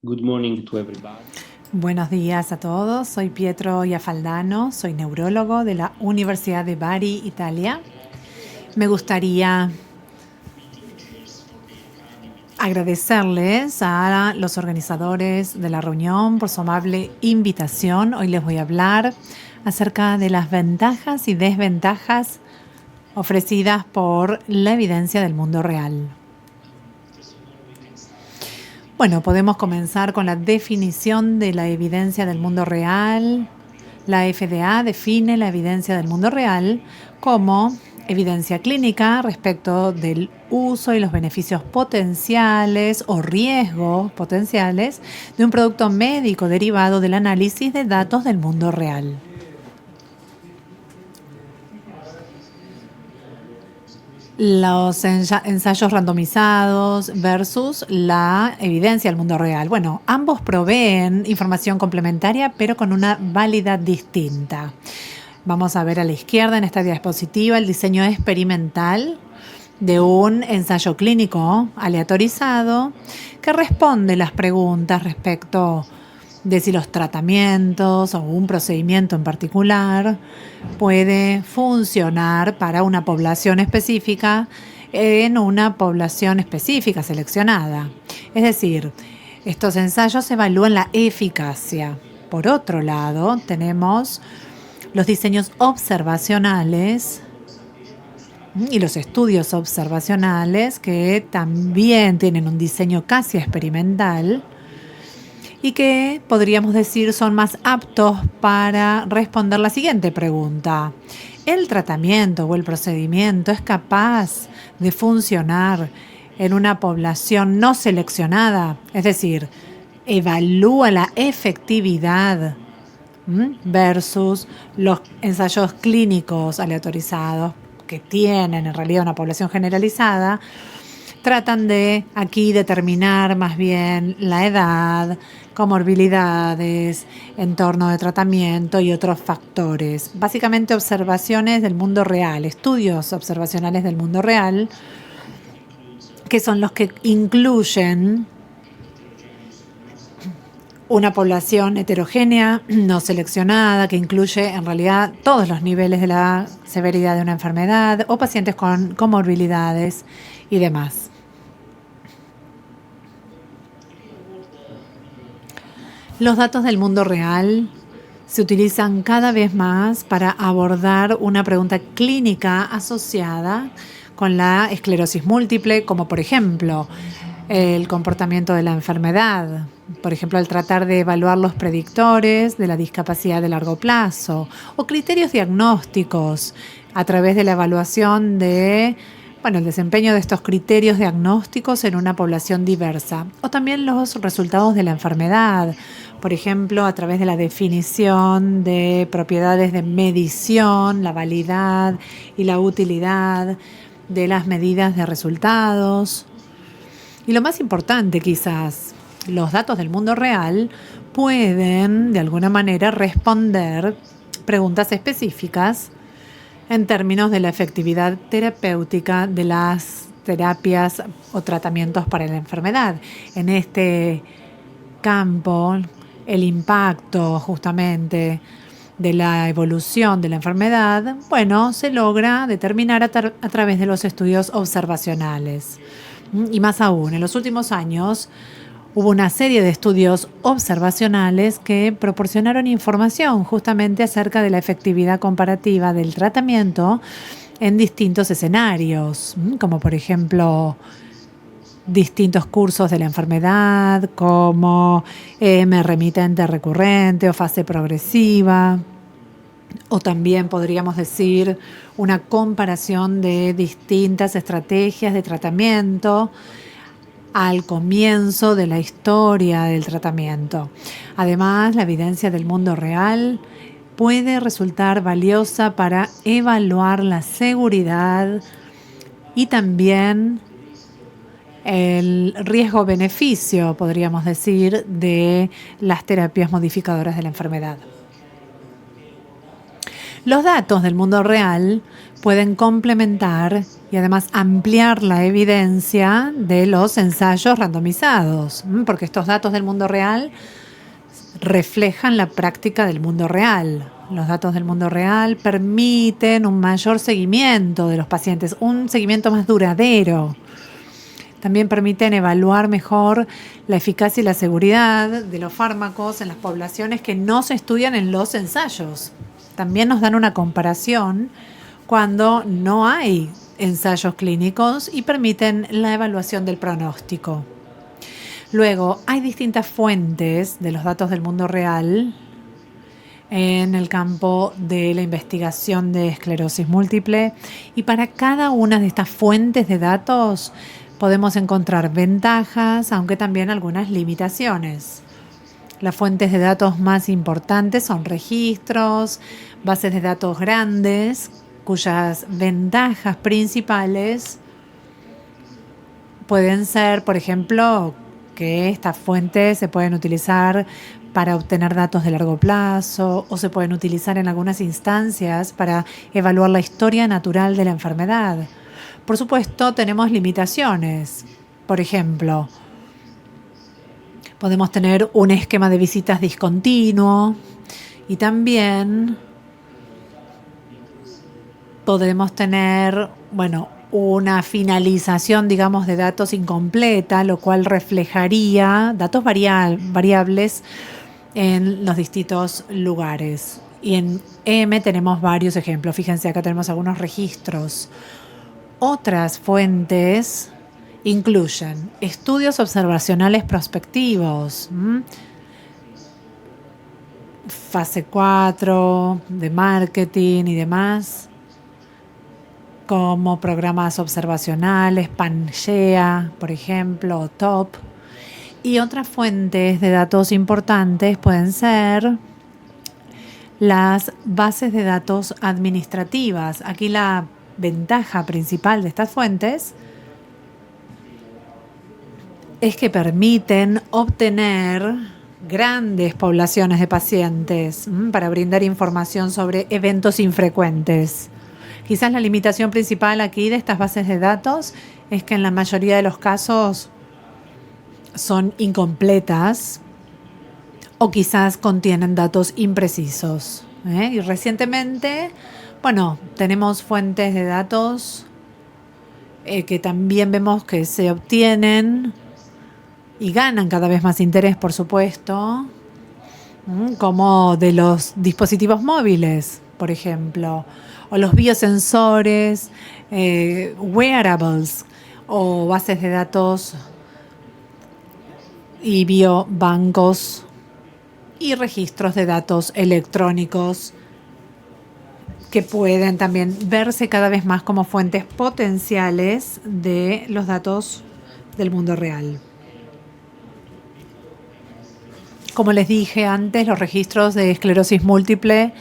Good morning to everybody. Buenos días a todos, soy Pietro Iafaldano, soy neurólogo de la Universidad de Bari, Italia. Me gustaría agradecerles a los organizadores de la reunión por su amable invitación. Hoy les voy a hablar acerca de las ventajas y desventajas ofrecidas por la evidencia del mundo real. Bueno, podemos comenzar con la definición de la evidencia del mundo real. La FDA define la evidencia del mundo real como evidencia clínica respecto del uso y los beneficios potenciales o riesgos potenciales de un producto médico derivado del análisis de datos del mundo real. Los ensayos randomizados versus la evidencia del mundo real. Bueno, ambos proveen información complementaria, pero con una validad distinta. Vamos a ver a la izquierda en esta diapositiva el diseño experimental de un ensayo clínico aleatorizado que responde las preguntas respecto de si los tratamientos o un procedimiento en particular puede funcionar para una población específica en una población específica seleccionada. Es decir, estos ensayos evalúan la eficacia. Por otro lado, tenemos los diseños observacionales y los estudios observacionales que también tienen un diseño casi experimental y que podríamos decir son más aptos para responder la siguiente pregunta. ¿El tratamiento o el procedimiento es capaz de funcionar en una población no seleccionada? Es decir, evalúa la efectividad versus los ensayos clínicos aleatorizados que tienen en realidad una población generalizada. Tratan de aquí determinar más bien la edad, comorbilidades, entorno de tratamiento y otros factores. Básicamente observaciones del mundo real, estudios observacionales del mundo real, que son los que incluyen una población heterogénea, no seleccionada, que incluye en realidad todos los niveles de la severidad de una enfermedad o pacientes con comorbilidades y demás. Los datos del mundo real se utilizan cada vez más para abordar una pregunta clínica asociada con la esclerosis múltiple, como por ejemplo el comportamiento de la enfermedad, por ejemplo al tratar de evaluar los predictores de la discapacidad de largo plazo o criterios diagnósticos a través de la evaluación de el desempeño de estos criterios diagnósticos en una población diversa, o también los resultados de la enfermedad, por ejemplo, a través de la definición de propiedades de medición, la validad y la utilidad de las medidas de resultados. Y lo más importante quizás, los datos del mundo real pueden de alguna manera responder preguntas específicas en términos de la efectividad terapéutica de las terapias o tratamientos para la enfermedad. En este campo, el impacto justamente de la evolución de la enfermedad, se logra determinar a través de los estudios observacionales. Y más aún, en los últimos años hubo una serie de estudios observacionales que proporcionaron información justamente acerca de la efectividad comparativa del tratamiento en distintos escenarios, como por ejemplo distintos cursos de la enfermedad, como remitente recurrente o fase progresiva, o también podríamos decir una comparación de distintas estrategias de tratamiento al comienzo de la historia del tratamiento. Además, la evidencia del mundo real puede resultar valiosa para evaluar la seguridad y también el riesgo-beneficio, podríamos decir, de las terapias modificadoras de la enfermedad. Los datos del mundo real pueden complementar y además ampliar la evidencia de los ensayos randomizados, porque estos datos del mundo real reflejan la práctica del mundo real. Los datos del mundo real permiten un mayor seguimiento de los pacientes, un seguimiento más duradero. También permiten evaluar mejor la eficacia y la seguridad de los fármacos en las poblaciones que no se estudian en los ensayos. También nos dan una comparación cuando no hay ensayos clínicos y permiten la evaluación del pronóstico. Luego, hay distintas fuentes de los datos del mundo real en el campo de la investigación de esclerosis múltiple, y para cada una de estas fuentes de datos podemos encontrar ventajas, aunque también algunas limitaciones. Las fuentes de datos más importantes son registros, bases de datos grandes, cuyas ventajas principales pueden ser, por ejemplo, que estas fuentes se pueden utilizar para obtener datos de largo plazo o se pueden utilizar en algunas instancias para evaluar la historia natural de la enfermedad. Por supuesto, tenemos limitaciones. Por ejemplo, podemos tener un esquema de visitas discontinuo y también podemos tener, una finalización, digamos, de datos incompleta, lo cual reflejaría datos variables en los distintos lugares. Y en EM tenemos varios ejemplos. Fíjense, acá tenemos algunos registros. Otras fuentes incluyen estudios observacionales prospectivos, fase 4 de marketing y demás, como programas observacionales, Pangea, por ejemplo, o TOP. Y otras fuentes de datos importantes pueden ser las bases de datos administrativas. Aquí la ventaja principal de estas fuentes es que permiten obtener grandes poblaciones de pacientes para brindar información sobre eventos infrecuentes. Quizás la limitación principal aquí de estas bases de datos es que en la mayoría de los casos son incompletas o quizás contienen datos imprecisos. Y recientemente, tenemos fuentes de datos que también vemos que se obtienen y ganan cada vez más interés, por supuesto, como de los dispositivos móviles, por ejemplo, o los biosensores, wearables, o bases de datos y biobancos y registros de datos electrónicos que pueden también verse cada vez más como fuentes potenciales de los datos del mundo real. Como les dije antes, los registros de esclerosis múltiple,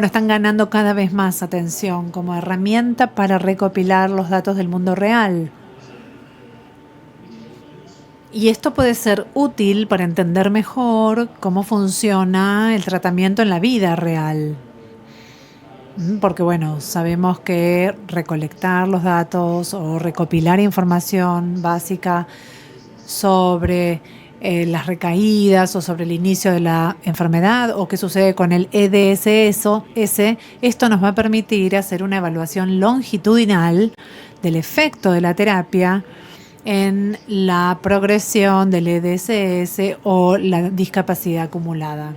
están ganando cada vez más atención como herramienta para recopilar los datos del mundo real. Y esto puede ser útil para entender mejor cómo funciona el tratamiento en la vida real. Porque, sabemos que recolectar los datos o recopilar información básica sobre las recaídas o sobre el inicio de la enfermedad o qué sucede con el EDSS, esto nos va a permitir hacer una evaluación longitudinal del efecto de la terapia en la progresión del EDSS o la discapacidad acumulada.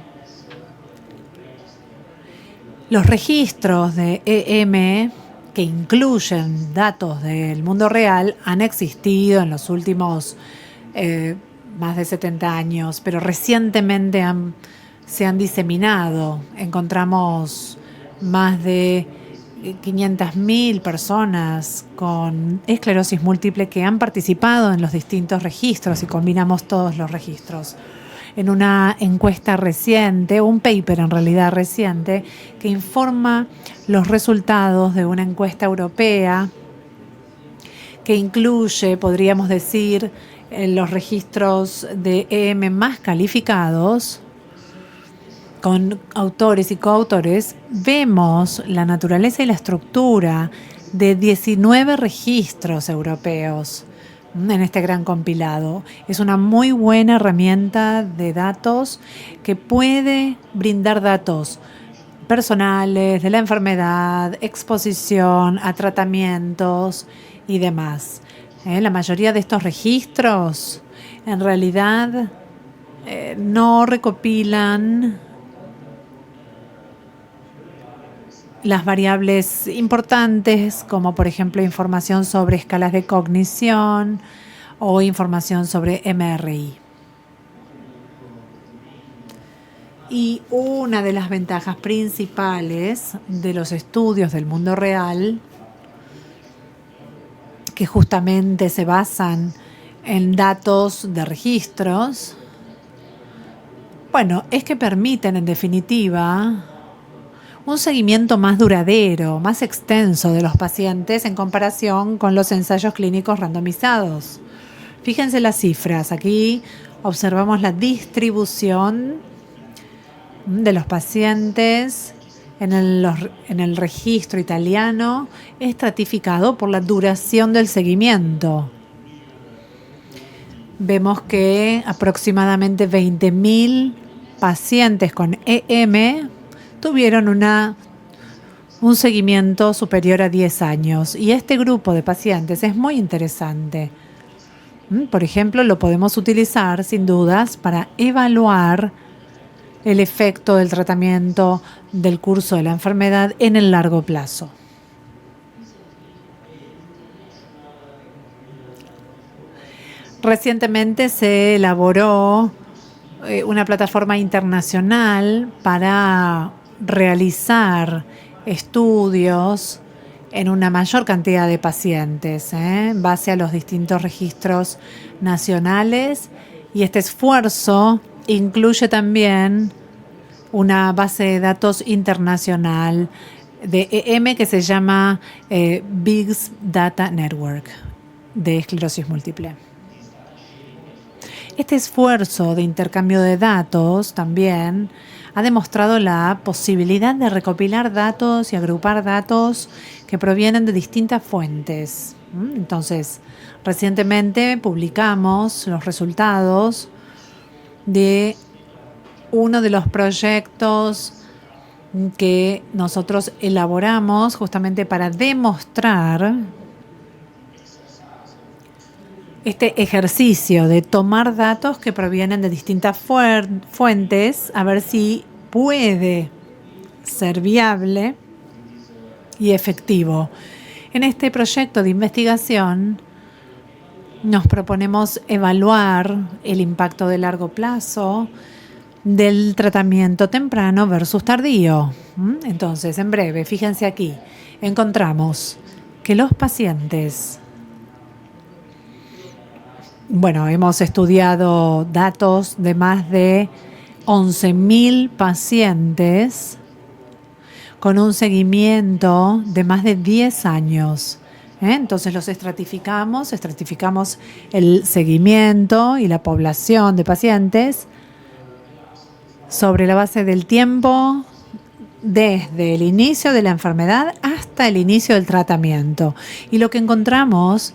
Los registros de EM que incluyen datos del mundo real han existido en los últimos más de 70 años, pero recientemente se han diseminado. Encontramos más de 500.000 personas con esclerosis múltiple que han participado en los distintos registros y combinamos todos los registros. En una encuesta reciente, un paper en realidad reciente, que informa los resultados de una encuesta europea que incluye, podríamos decir, los registros de EM más calificados, con autores y coautores, vemos la naturaleza y la estructura de 19 registros europeos en este gran compilado. Es una muy buena herramienta de datos que puede brindar datos personales de la enfermedad, exposición a tratamientos y demás. La mayoría de estos registros en realidad no recopilan las variables importantes, como por ejemplo información sobre escalas de cognición o información sobre MRI. Y una de las ventajas principales de los estudios del mundo real, que justamente se basan en datos de registros, bueno, es que permiten en definitiva un seguimiento más duradero, más extenso de los pacientes en comparación con los ensayos clínicos randomizados. Fíjense las cifras. Aquí observamos la distribución de los pacientes en el registro italiano, estratificado por la duración del seguimiento. Vemos que aproximadamente 20.000 pacientes con EM tuvieron un seguimiento superior a 10 años. Y este grupo de pacientes es muy interesante. Por ejemplo, lo podemos utilizar sin dudas para evaluar el efecto del tratamiento del curso de la enfermedad en el largo plazo. Recientemente se elaboró una plataforma internacional para realizar estudios en una mayor cantidad de pacientes, en base a los distintos registros nacionales, y este esfuerzo incluye también una base de datos internacional de EM que se llama Big Data Network de esclerosis múltiple. Este esfuerzo de intercambio de datos también ha demostrado la posibilidad de recopilar datos y agrupar datos que provienen de distintas fuentes. Entonces, recientemente publicamos los resultados de uno de los proyectos que nosotros elaboramos justamente para demostrar este ejercicio de tomar datos que provienen de distintas fuentes, a ver si puede ser viable y efectivo. En este proyecto de investigación nos proponemos evaluar el impacto de largo plazo del tratamiento temprano versus tardío. Entonces, en breve, fíjense aquí, encontramos que los pacientes, hemos estudiado datos de más de 11.000 pacientes con un seguimiento de más de 10 años. Entonces los estratificamos el seguimiento y la población de pacientes sobre la base del tiempo desde el inicio de la enfermedad hasta el inicio del tratamiento. Y lo que encontramos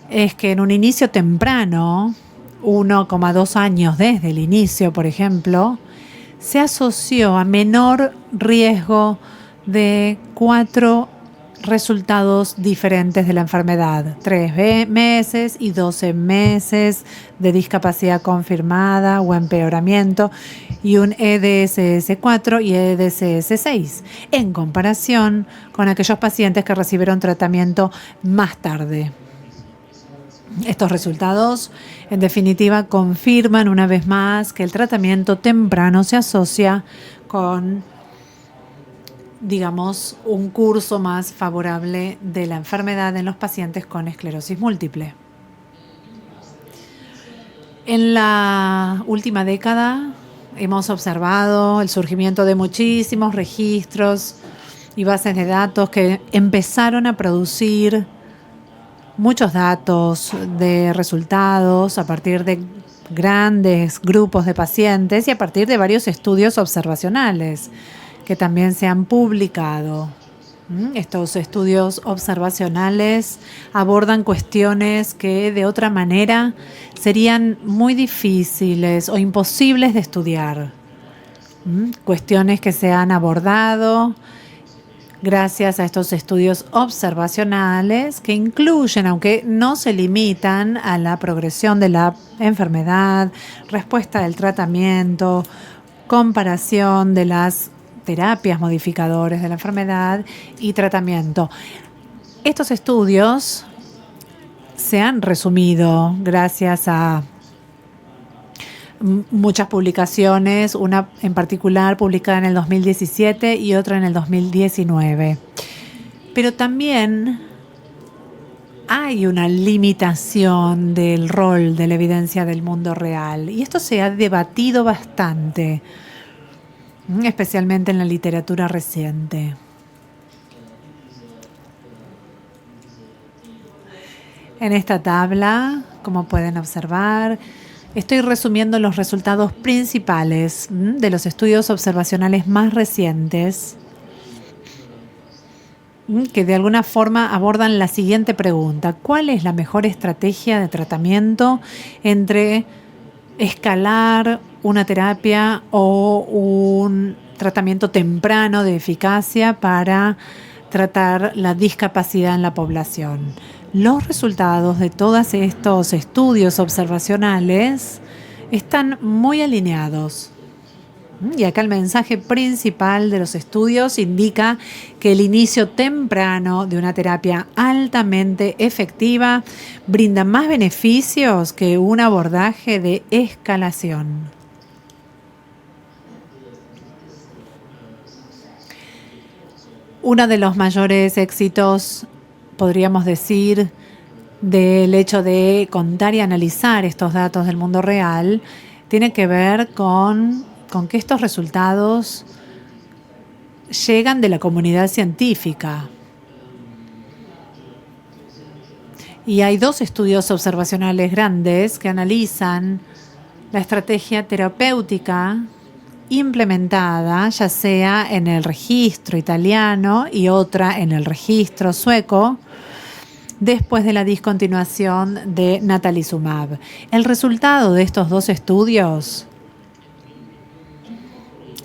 es que en un inicio temprano, 1,2 años desde el inicio, por ejemplo, se asoció a menor riesgo de 4 resultados diferentes de la enfermedad: 3 meses y 12 meses de discapacidad confirmada o empeoramiento, y un EDSS-4 y EDSS-6, en comparación con aquellos pacientes que recibieron tratamiento más tarde. Estos resultados, en definitiva, confirman una vez más que el tratamiento temprano se asocia con, un curso más favorable de la enfermedad en los pacientes con esclerosis múltiple. En la última década hemos observado el surgimiento de muchísimos registros y bases de datos que empezaron a producir muchos datos de resultados a partir de grandes grupos de pacientes y a partir de varios estudios observacionales que también se han publicado. Estos estudios observacionales abordan cuestiones que de otra manera serían muy difíciles o imposibles de estudiar. Cuestiones que se han abordado gracias a estos estudios observacionales que incluyen, aunque no se limitan a la progresión de la enfermedad, respuesta del tratamiento, comparación de las terapias modificadoras de la enfermedad y tratamiento. Estos estudios se han resumido gracias a muchas publicaciones, una en particular publicada en el 2017 y otra en el 2019. Pero también hay una limitación del rol de la evidencia del mundo real y esto se ha debatido bastante, especialmente en la literatura reciente. En esta tabla, como pueden observar, estoy resumiendo los resultados principales de los estudios observacionales más recientes que de alguna forma abordan la siguiente pregunta: ¿cuál es la mejor estrategia de tratamiento entre escalar una terapia o un tratamiento temprano de eficacia para tratar la discapacidad en la población? Los resultados de todos estos estudios observacionales están muy alineados. Y acá el mensaje principal de los estudios indica que el inicio temprano de una terapia altamente efectiva brinda más beneficios que un abordaje de escalación. Uno de los mayores éxitos, podríamos decir, del hecho de contar y analizar estos datos del mundo real tiene que ver con que estos resultados llegan de la comunidad científica. Y hay dos estudios observacionales grandes que analizan la estrategia terapéutica implementada, ya sea en el registro italiano y otra en el registro sueco, después de la discontinuación de natalizumab. El resultado de estos dos estudios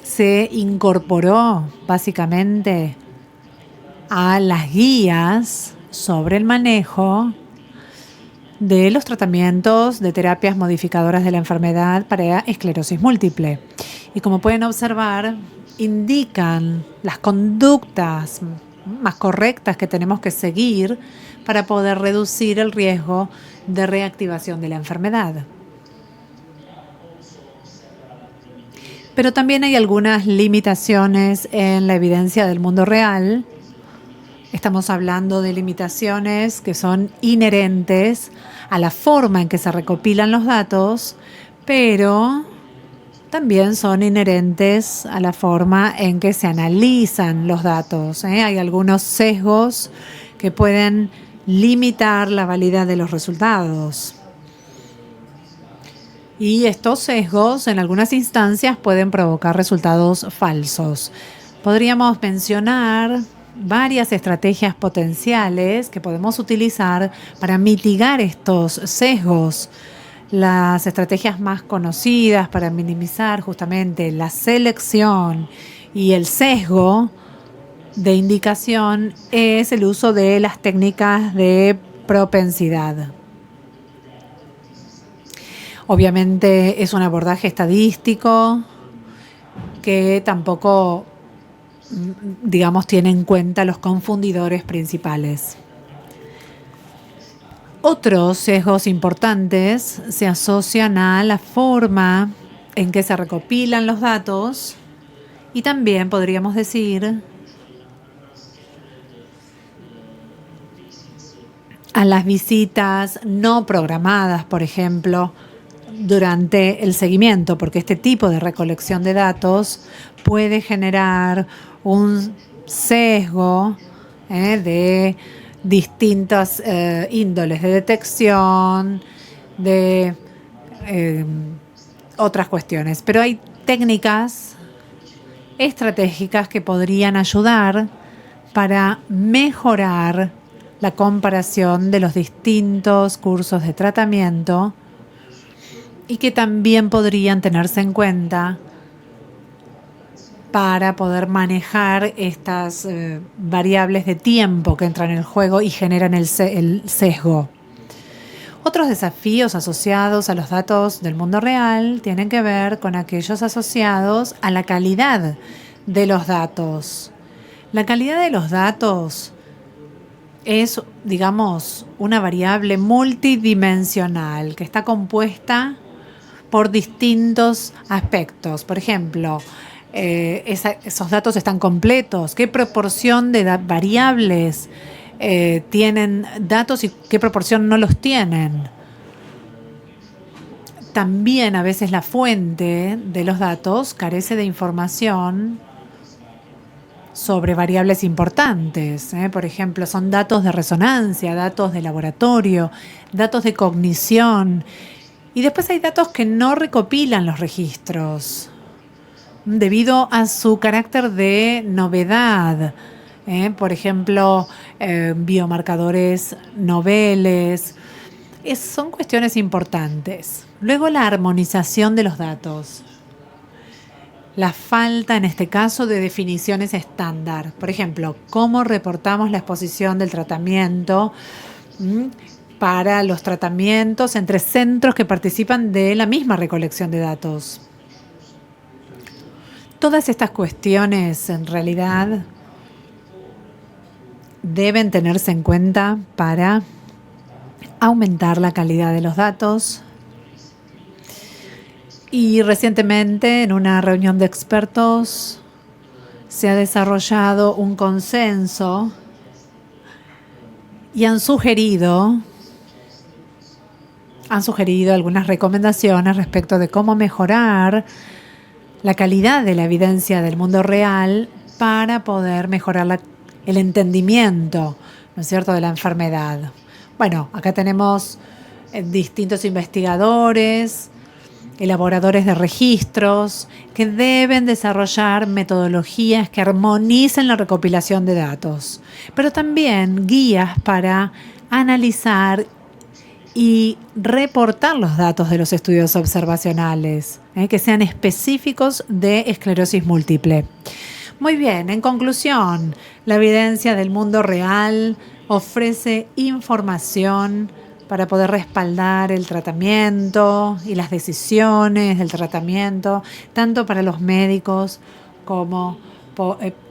se incorporó básicamente a las guías sobre el manejo de los tratamientos de terapias modificadoras de la enfermedad para esclerosis múltiple. Y como pueden observar, indican las conductas más correctas que tenemos que seguir para poder reducir el riesgo de reactivación de la enfermedad. Pero también hay algunas limitaciones en la evidencia del mundo real. Estamos hablando de limitaciones que son inherentes a la forma en que se recopilan los datos, pero también son inherentes a la forma en que se analizan los datos. Hay algunos sesgos que pueden limitar la validez de los resultados. Y estos sesgos en algunas instancias pueden provocar resultados falsos. Podríamos mencionar varias estrategias potenciales que podemos utilizar para mitigar estos sesgos. Las estrategias más conocidas para minimizar justamente la selección y el sesgo de indicación es el uso de las técnicas de propensidad. Obviamente es un abordaje estadístico que tampoco, digamos, tiene en cuenta los confundidores principales. Otros sesgos importantes se asocian a la forma en que se recopilan los datos y también podríamos decir a las visitas no programadas, por ejemplo, durante el seguimiento, porque este tipo de recolección de datos puede generar un sesgo de distintas índoles de detección, de otras cuestiones. Pero hay técnicas estratégicas que podrían ayudar para mejorar la comparación de los distintos cursos de tratamiento y que también podrían tenerse en cuenta para poder manejar estas variables de tiempo que entran en el juego y generan el sesgo. Otros desafíos asociados a los datos del mundo real tienen que ver con aquellos asociados a la calidad de los datos. La calidad de los datos es, digamos, una variable multidimensional que está compuesta por distintos aspectos. Por ejemplo, esos datos están completos. ¿Qué proporción de variables tienen datos y qué proporción no los tienen? También a veces la fuente de los datos carece de información sobre variables importantes. Por ejemplo, son datos de resonancia, datos de laboratorio, datos de cognición. Y después hay datos que no recopilan los registros debido a su carácter de novedad. Por ejemplo, biomarcadores noveles. Son cuestiones importantes. Luego, la armonización de los datos. La falta, en este caso, de definiciones estándar. Por ejemplo, cómo reportamos la exposición del tratamiento para los tratamientos entre centros que participan de la misma recolección de datos. Todas estas cuestiones, en realidad, deben tenerse en cuenta para aumentar la calidad de los datos. Y recientemente, en una reunión de expertos, se ha desarrollado un consenso y han sugerido algunas recomendaciones respecto de cómo mejorar la calidad de la evidencia del mundo real para poder mejorar el entendimiento, ¿no es cierto?, de la enfermedad. Bueno, acá tenemos distintos investigadores, elaboradores de registros, que deben desarrollar metodologías que armonicen la recopilación de datos, pero también guías para analizar y reportar los datos de los estudios observacionales, que sean específicos de esclerosis múltiple. Muy bien, en conclusión, la evidencia del mundo real ofrece información para poder respaldar el tratamiento y las decisiones del tratamiento, tanto para los médicos como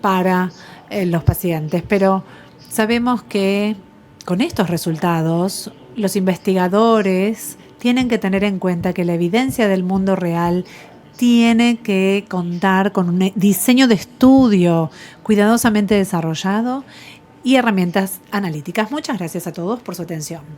para los pacientes. Pero sabemos que con estos resultados, los investigadores tienen que tener en cuenta que la evidencia del mundo real tiene que contar con un diseño de estudio cuidadosamente desarrollado y herramientas analíticas. Muchas gracias a todos por su atención.